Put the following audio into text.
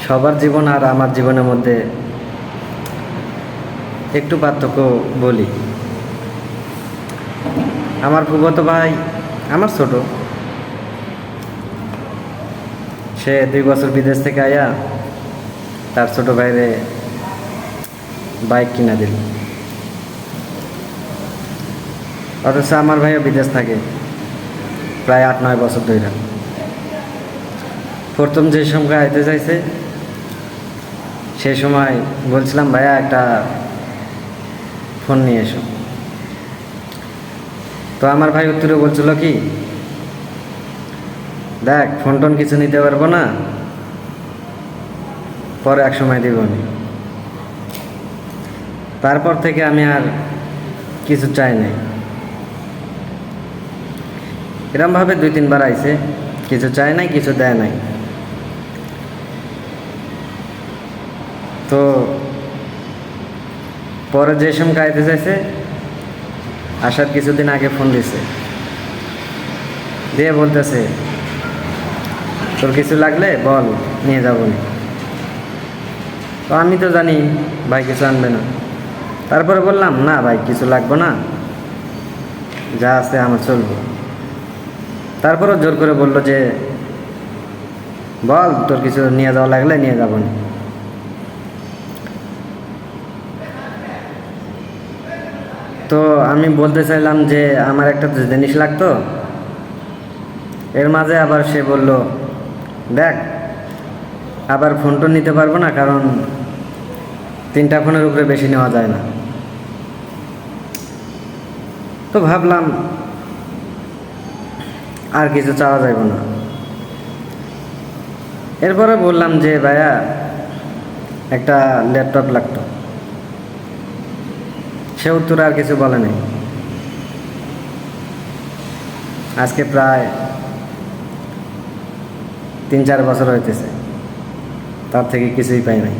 সবার জীবন আর আমার জীবনের মধ্যে একটু পার্থক্য বলি। আমার ফুফাতো ভাই আমার ছোট, সে 2 বছর বিদেশ থেকে আয়া তার ছোট ভাইরে বাইক কিনা দিল। অথচ আমার ভাইও বিদেশ থাকে প্রায় 8-9 বছর ধরে। প্রথম যে সময় আইতে চাইছে সেই সময় বলছিলাম, ভাইয়া একটা ফোন নিয়ে এসো। তো আমার ভাই উত্তরে বলছিল কি, দেখ ফোন টোন কিছু নিতে পারবো না, পরে এক সময় দিব নি। তারপর থেকে আমি আর কিছু চাই নাই। এরমভাবে 2-3 বার আইছে, কিছু চায় নাই, কিছু দেয় নাই। তো পরে যে সময় খাইতে চাইছে আসার কিছুদিন আগে ফোন দিছে, দিয়ে বলতেছে তোর কিছু লাগলে বল, নিয়ে যাবো নি। তো আমি তো জানি ভাই কিছু আনবে না। তারপরে বললাম, না ভাই কিছু লাগবে না, যা আছে আমার চলবে। তারপরও জোর করে বললো যে বল তোর কিছু নিয়ে যাওয়া লাগলে নিয়ে যাবো নি। তো আমি বলতে চাইলাম যে আমার একটা জিনিস লাগতো। এর মাঝে আবার সে বলল, দেখ আবার ফোন টোন নিতে পারবো না, কারণ 3টা ফোনের উপরে বেশি নেওয়া যায় না। তো ভাবলাম আর কিছু চাওয়া যাইব না। এরপরে বললাম যে ভাইয়া একটা ল্যাপটপ লাগতো। সে উত্তরে আর কিছু বলে নাই। আজকে প্রায় 3-4 বছর হইতেছে, তার থেকে কিছুই পাই নাই।